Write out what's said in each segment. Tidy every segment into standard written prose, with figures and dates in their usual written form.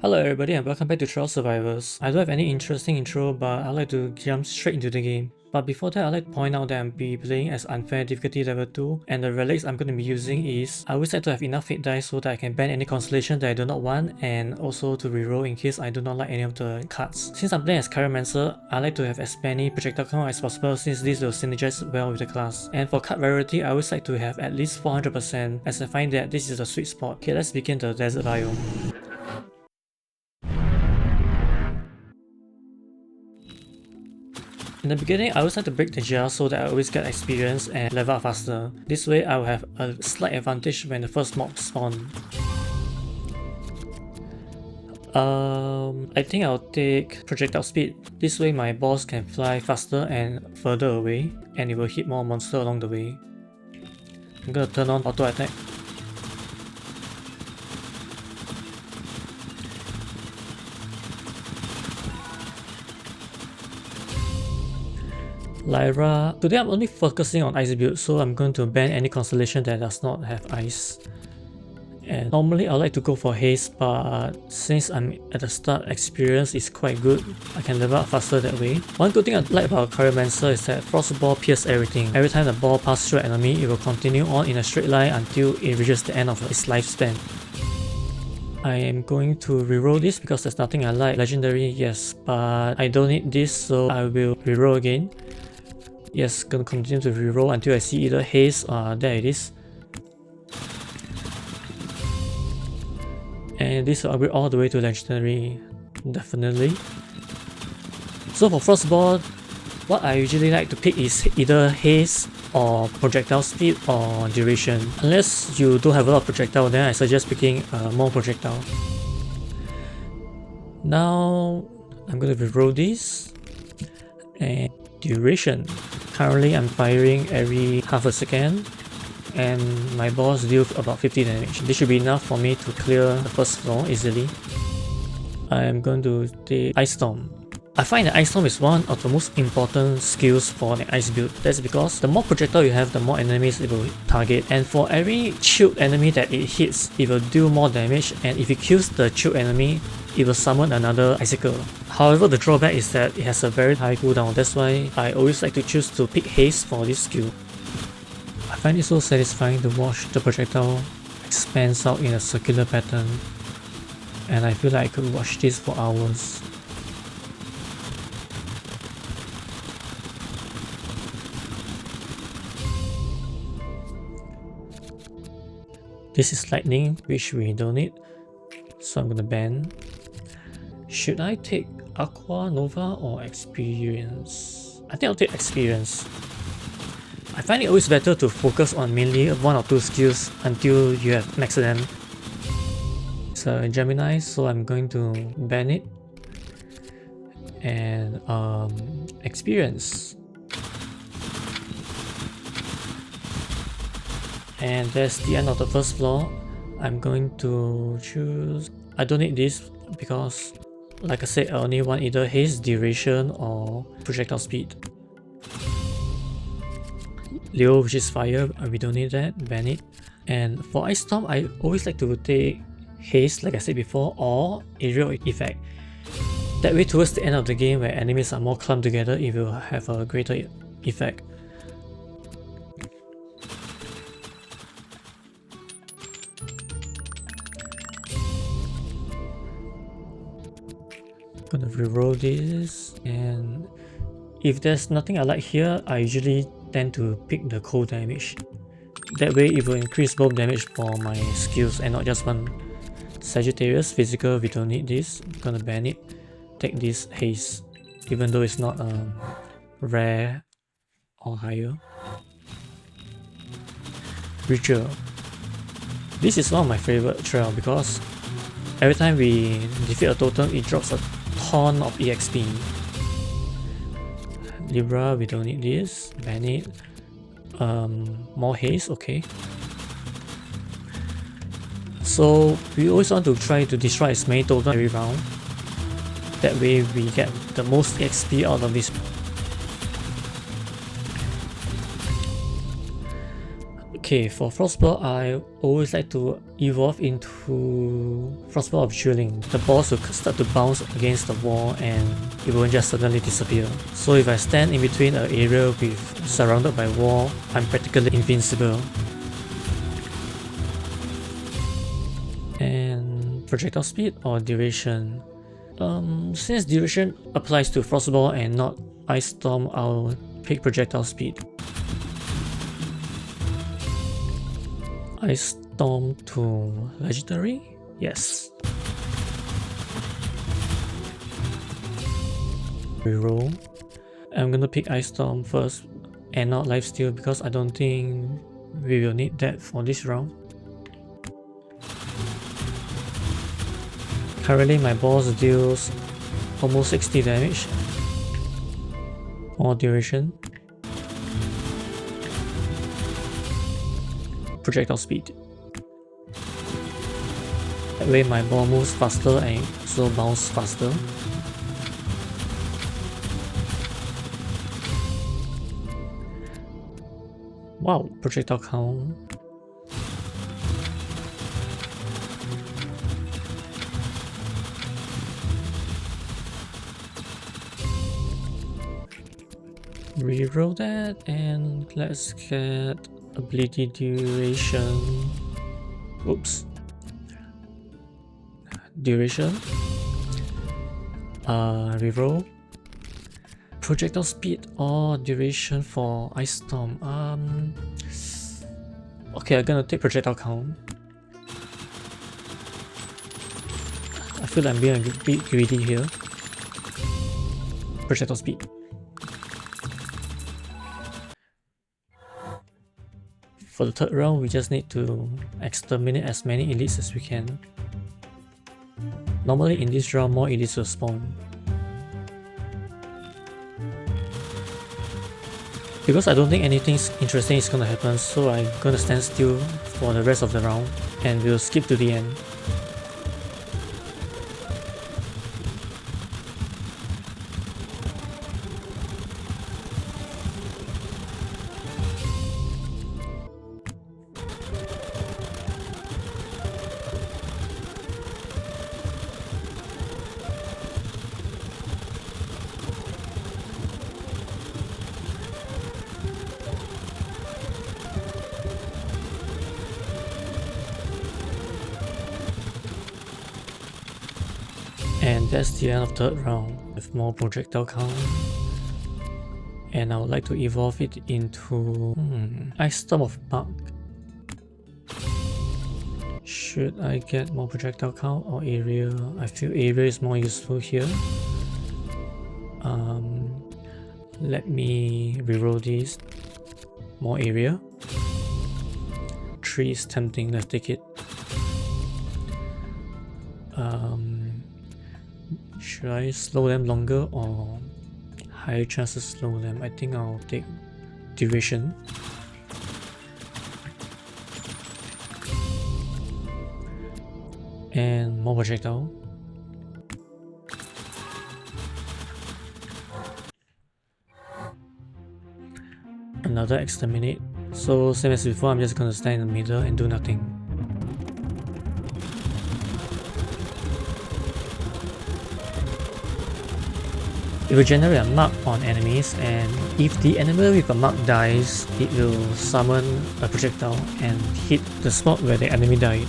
Hello everybody and welcome back to Trail Survivors. I don't have any interesting intro, but I'd like to jump straight into the game. But before that, I'd like to point out that I'm playing as Unfair Difficulty Level 2, and the relics I'm going to be using is, I always like to have enough fate dice so that I can ban any constellation that I do not want, and also to reroll in case I do not like any of the cards. Since I'm playing as Chiromancer, I like to have as many projectile count as possible since this will synergize well with the class. And for card variety, I always like to have at least 400% as I find that this is the sweet spot. Okay, let's begin the desert biome. In the beginning, I always like to break the jar so that I always get experience and level up faster. This way, I will have a slight advantage when the first mob spawn. I think I'll take projectile speed. This way my boss can fly faster and further away, and it will hit more monsters along the way. I'm gonna turn on auto attack. Lyra. Today I'm only focusing on ice build, so I'm going to ban any constellation that does not have ice. And normally I like to go for haste, but since I'm at the start, experience is quite good. I can level up faster that way. One good thing I like about Chiromancer is that Frost Ball pierces everything. Every time the ball passes through an enemy, it will continue on in a straight line until it reaches the end of its lifespan. I am going to reroll this because there's nothing I like. Legendary, yes, but I don't need this, so I will reroll again. Yes, gonna continue to reroll until I see either haste or there it is. And this will upgrade all the way to legendary, definitely. So for Frostball, what I usually like to pick is either haste or projectile speed or duration. Unless you don't have a lot of projectile, then I suggest picking more projectile. Now I'm going to reroll this. And duration. Currently I'm firing every half a second, and my boss deals about 50 damage. This should be enough for me to clear the first floor easily. I am going to take Ice Storm. I find that Ice Storm is one of the most important skills for an ice build. That's because the more projectile you have, the more enemies it will target, and for every chilled enemy that it hits, it will deal more damage, and if it kills the chilled enemy, it will summon another icicle. However, the drawback is that it has a very high cooldown. That's why I always like to choose to pick haste for this skill. I find it so satisfying to watch the projectile expands out in a circular pattern, and I feel like I could watch this for hours. This is lightning, which we don't need, so I'm gonna ban. Should I take Aqua, Nova, or Experience? I think I'll take Experience. I find it always better to focus on mainly one or two skills until you have maxed them. It's a Gemini, so I'm going to ban it. And Experience. And that's the end of the first floor. I'm going to choose... I don't need this because, like I said, I only want either haste, duration, or projectile speed. Leo, which is fire, we don't need that, ban it. And for Ice Storm, I always like to take haste, like I said before, or aerial effect. That way, towards the end of the game, where enemies are more clumped together, it will have a greater effect. Gonna reroll this, and if there's nothing I like here, I usually tend to pick the cold damage. That way it will increase both damage for my skills and not just one. Sagittarius, physical, we don't need this. I'm gonna ban it. Take this haste, even though it's not rare or higher. Ritual. This is one of my favorite trail because every time we defeat a totem, it drops a ton of EXP. Libra, we don't need this. Ban it. More haste, okay. So we always want to try to destroy as many totems every round. That way we get the most EXP out of this. Okay, for Frostball, I always like to evolve into Frostball of Drilling. The balls will start to bounce against the wall and it won't just suddenly disappear. So if I stand in between an area with surrounded by wall, I'm practically invincible. And projectile speed or duration? Since duration applies to Frostball and not Ice Storm, I'll pick projectile speed. Ice Storm to Legendary? Yes. Reroll. I'm gonna pick Ice Storm first and not Lifesteal because I don't think we will need that for this round. Currently my boss deals almost 60 damage. More duration. Projectile speed. That way my ball moves faster and also bounces faster. Wow, projectile count. Reroll that and let's get ability duration. Oops. Duration. Reroll. Projectile speed or duration for Ice Storm. Okay, I'm gonna take projectile count. I feel like I'm being a bit greedy here. Projectile speed. For the third round, we just need to exterminate as many elites as we can. Normally in this round, more elites will spawn. Because I don't think anything interesting is gonna happen, so I'm gonna stand still for the rest of the round and we'll skip to the end. And that's the end of the third round with more projectile count. And I would like to evolve it into Ice Storm of Mark. Should I get more projectile count or area? I feel area is more useful here. Let me reroll these. More area. 3 is tempting, let's take it. Should I slow them longer or higher chances to slow them? I think I'll take duration. And more projectile. Another exterminate. So same as before, I'm just gonna stand in the middle and do nothing. It will generate a mark on enemies, and if the enemy with a mark dies, it will summon a projectile and hit the spot where the enemy died.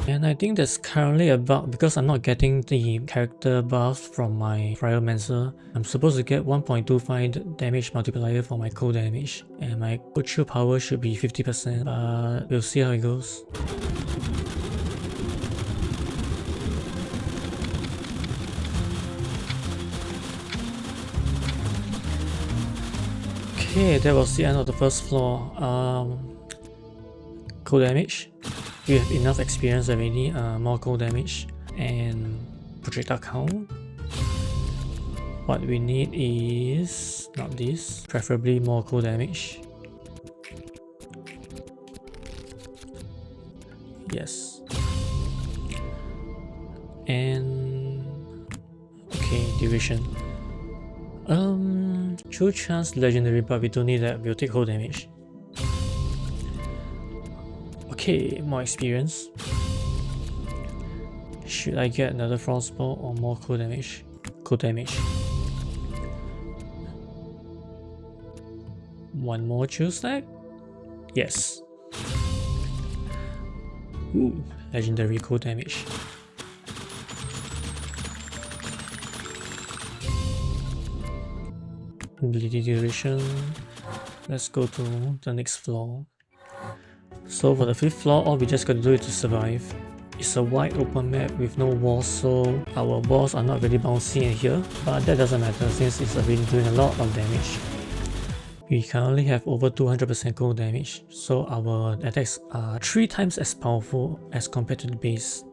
And I think that's currently a bug because I'm not getting the character buff from my Cryomancer. I'm supposed to get 1.25 damage multiplier for my cold damage, and my cold chill power should be 50%, but we'll see how it goes. Okay, that was the end of the first floor. Cold damage. We have enough experience already, more cold damage and projectile count. What we need is not this, preferably more cold damage. Yes. And okay, duration. True chance legendary, but we don't need that. We'll take cold damage. Okay, more experience. Should I get another frostball or more cold damage? Cold damage. One more chill stack? Yes. Ooh, legendary cold damage. Ability duration. Let's go to the next floor. So for the 5th floor, all we just got to do is to survive. It's a wide open map with no walls, so our walls are not really bouncy in here, but that doesn't matter since it's already doing a lot of damage. We currently have over 200% cold damage, so our attacks are 3 times as powerful as compared to the base.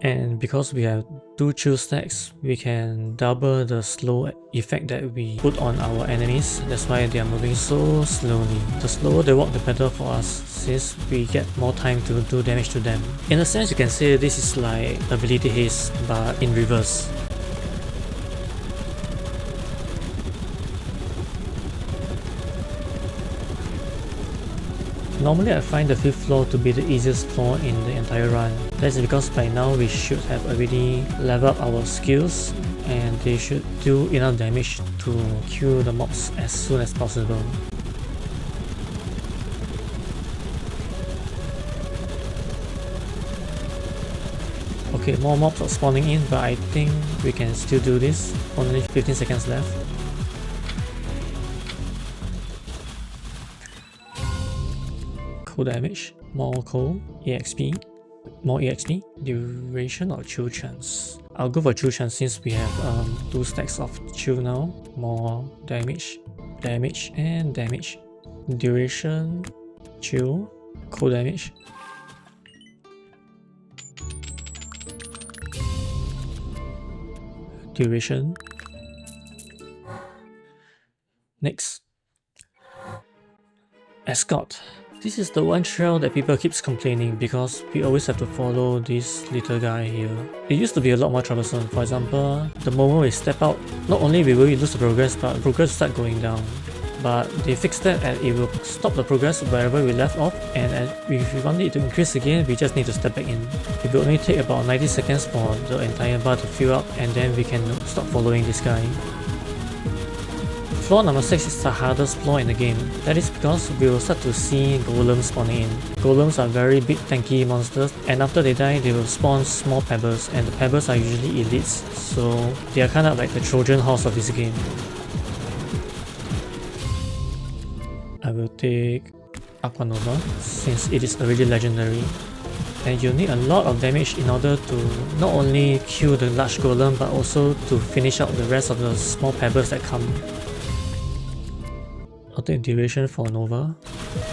And because we have 2 chill stacks, we can double the slow effect that we put on our enemies. That's why they are moving so slowly. The slower they walk, the better for us, since we get more time to do damage to them. In a sense, you can say this is like ability haste, but in reverse. Normally I find the 5th floor to be the easiest floor in the entire run. That's because by now we should have already leveled up our skills and they should do enough damage to kill the mobs as soon as possible. Okay, more mobs are spawning in, but I think we can still do this. Only 15 seconds left. Cold damage, more cold, EXP, more EXP, duration or chill chance. I'll go for chill chance since we have 2 stacks of chill now. More damage, damage and damage. Duration, chill, cold damage. Duration. Next. Escort. This is the one trail that people keeps complaining because we always have to follow this little guy here. It used to be a lot more troublesome. For example, the moment we step out, not only will we lose the progress, but progress start going down. But they fixed that and it will stop the progress wherever we left off, and if we want it to increase again, we just need to step back in. It will only take about 90 seconds for the entire bar to fill up, and then we can stop following this guy. Floor number 6 is the hardest floor in the game. That is because we will start to see golems spawning in. Golems are very big tanky monsters, and after they die they will spawn small pebbles, and the pebbles are usually elites, so they are kind of like the Trojan horse of this game. I will take Aqua Nova since it is already legendary. And you need a lot of damage in order to not only kill the large golem but also to finish out the rest of the small pebbles that come. I'll take duration for Nova.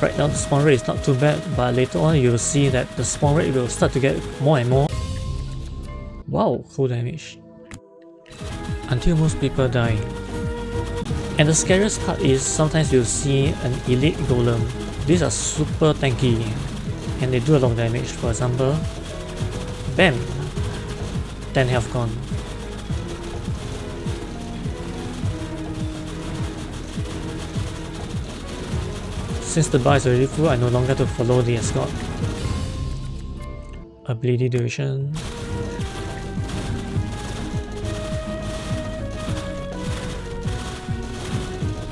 Right now the spawn rate is not too bad, but later on you will see that the spawn rate will start to get more and more. Wow, cool damage. Until most people die. And the scariest part is sometimes you'll see an elite golem. These are super tanky and they do a lot of damage. For example, bam! 10 health gone. Since the bar is already full, I no longer have to follow the escort. Ability duration.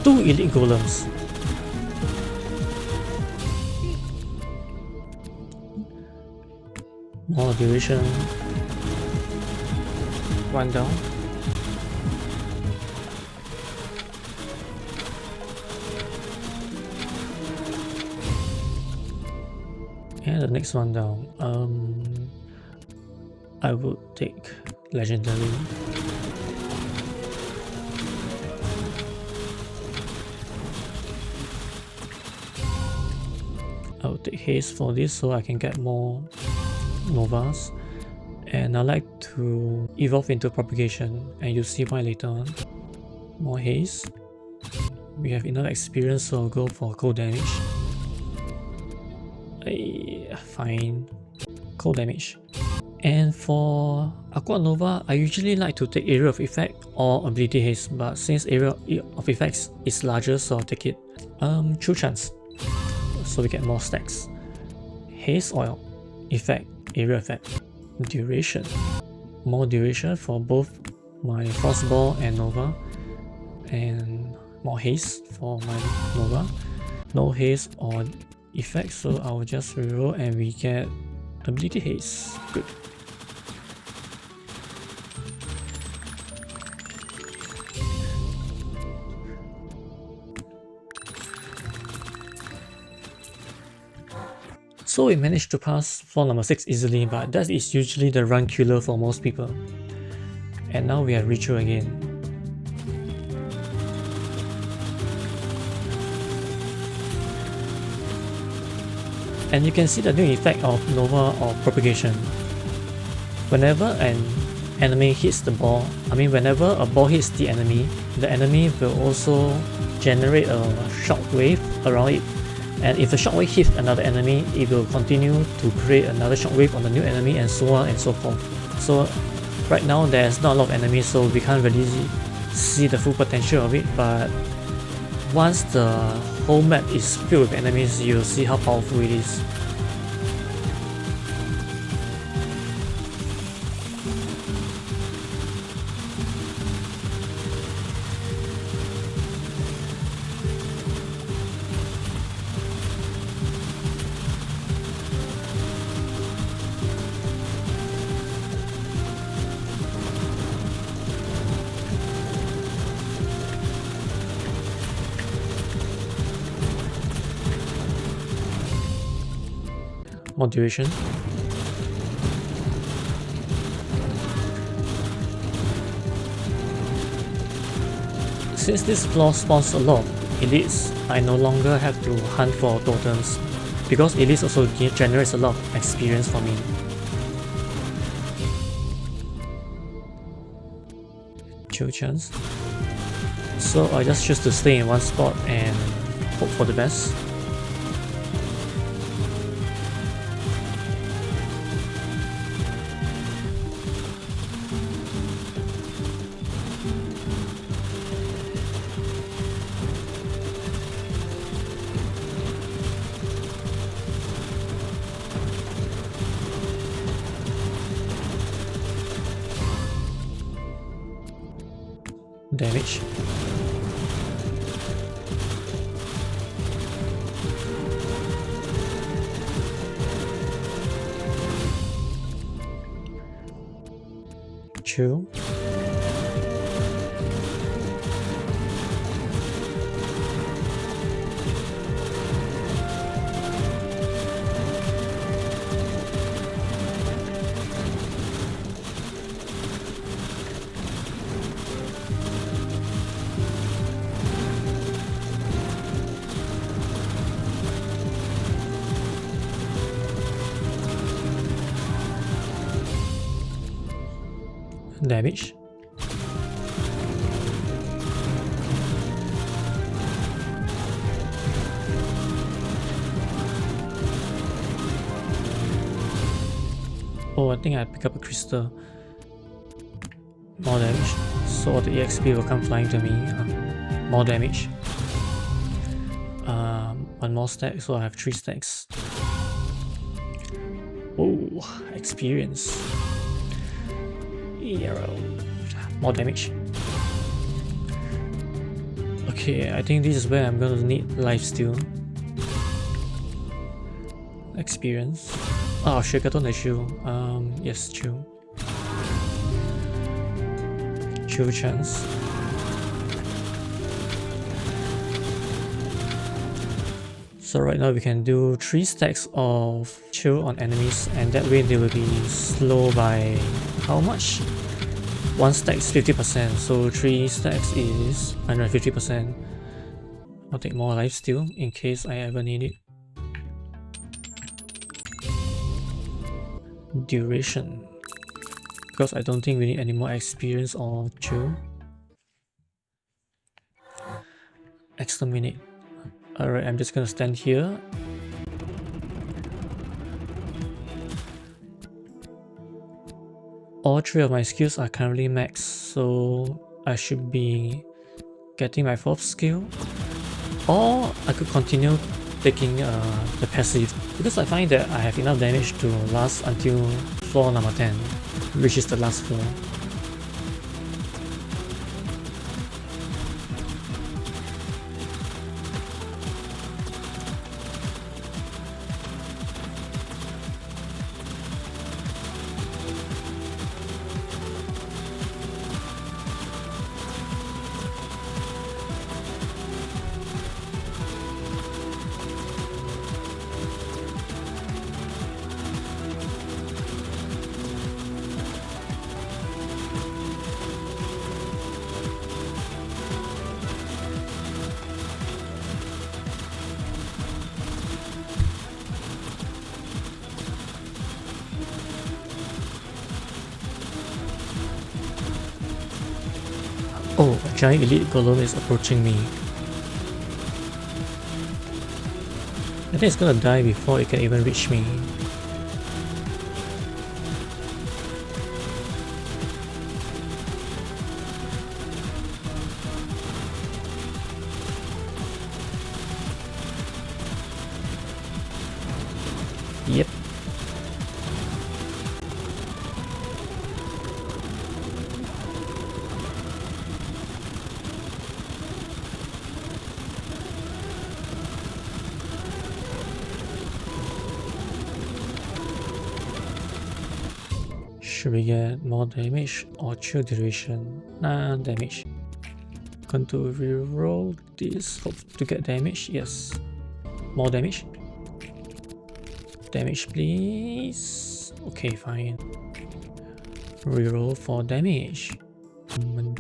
Two elite golems. More duration. One down. And the next one down. I would take legendary. take haste for this so I can get more novas. And I like to evolve into propagation, and you'll see why later on. More haste. We have enough experience, so I'll go for cold damage. Fine. Cold damage. And for Aqua Nova, I usually like to take Area of Effect or Ability Haste, but since Area of Effects is larger, so I'll take it. True Chance, so we get more stacks. Haste Oil, Effect, Area Effect, Duration. More duration for both my Frostball and Nova, and more haste for my Nova. No haste or effect, so I'll just reroll and we get Ability Haste. Good. So we managed to pass floor number 6 easily, but that is usually the run killer for most people. And now we have Ritual again. And you can see the new effect of Nova or Propagation. Whenever an enemy hits the ball, whenever a ball hits the enemy will also generate a shockwave around it. And if the shockwave hits another enemy, it will continue to create another shockwave on the new enemy, and so on and so forth. So right now there's not a lot of enemies, so we can't really see the full potential of it, but once the whole map is filled with enemies, you'll see how powerful it is. More duration. Since this floor spawns a lot of elites, I no longer have to hunt for totems, because elites also generates a lot of experience for me. Chill chance. So I just choose to stay in one spot and hope for the best. Damage. Chill. Damage. Oh, I think I pick up a crystal. More damage. So all the EXP will come flying to me. More damage. One more stack, so I have 3 stacks. Oh, experience. Arrow. More damage. Okay, I think this is where I'm going to need lifesteal. Experience. Oh, shit, I got on the shield. Yes, chill. Chill chance. So right now we can do 3 stacks of chill on enemies, and that way they will be slow by how much? 1 stack is 50%, so 3 stacks is 150%. I'll take more lifesteal in case I ever need it. duration, because I don't think we need any more experience or chill. Exterminate. Alright, I'm just gonna stand here. All 3 of my skills are currently max, so I should be getting my 4th skill. Or I could continue taking the passive, because I find that I have enough damage to last until floor number 10, which is the last floor. Oh, a giant elite golem is approaching me. I think it's gonna die before it can even reach me. Yep. Should we get more damage or chill duration? Nah, damage. Going to reroll this, hope to get damage. Yes. More damage. Damage please. Okay, fine. Reroll for damage.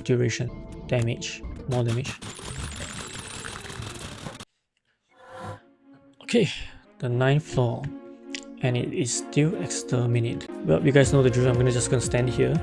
Duration. Damage. More damage. Okay, the 9th floor. And it is still exterminate. Well, you guys know the drill. I'm just gonna stand here.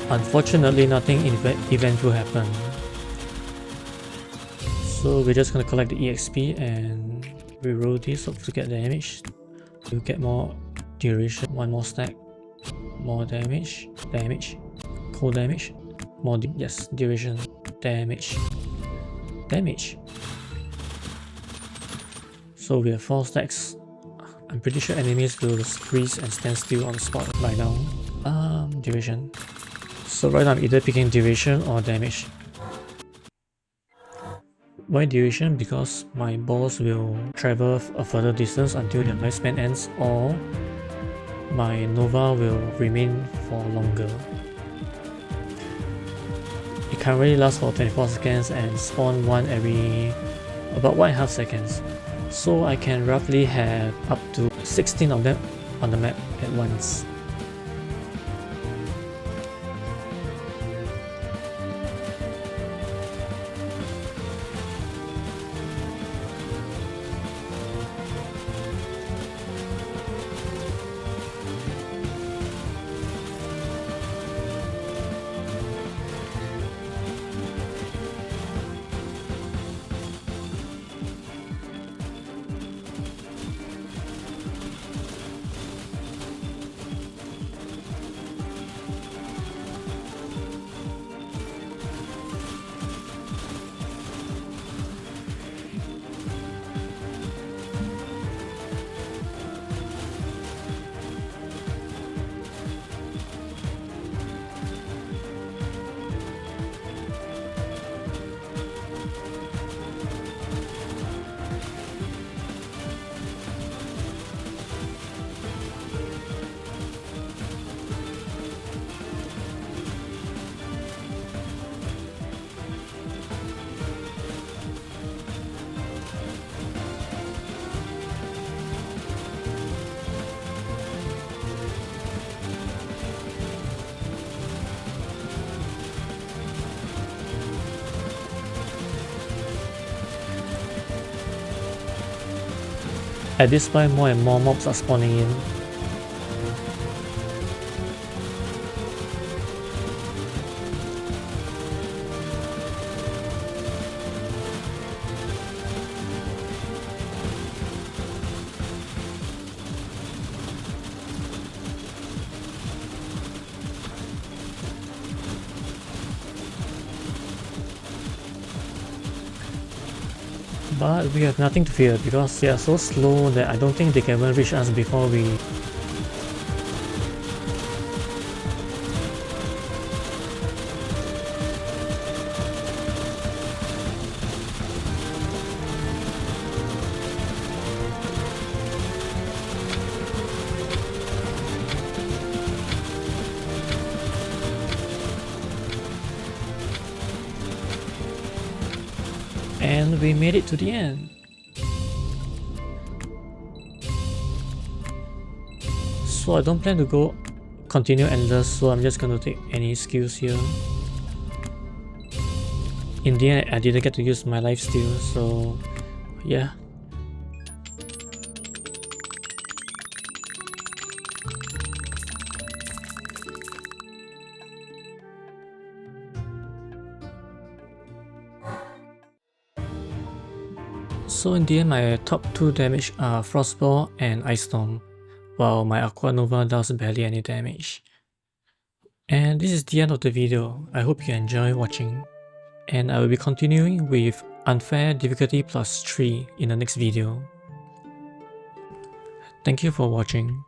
Unfortunately, nothing eventful happened. So we're just gonna collect the EXP and reroll this, hope to get damage. To get more duration, 1 more stack. More damage, damage, cold damage, more yes, duration, damage, damage. So we have 4 stacks. I'm pretty sure enemies will freeze and stand still on the spot right now. Duration. So right now I'm either picking duration or damage. Why duration? Because my balls will travel a further distance until their lifespan ends, or my Nova will remain for longer. It currently lasts for 24 seconds and spawn 1 every about 1.5 seconds. So I can roughly have up to 16 of them on the map at once. At this point, more and more mobs are spawning in. But we have nothing to fear because they are so slow that I don't think they can even reach us before we... And we made it to the end. So I don't plan to continue endless, so I'm just going to take any skills here. In the end, I didn't get to use my lifesteal, so yeah. So in the end, my top 2 damage are Frostball and Ice Storm, while my Aqua Nova does barely any damage. And this is the end of the video. I hope you enjoy watching. And I will be continuing with Unfair Difficulty +3 in the next video. Thank you for watching.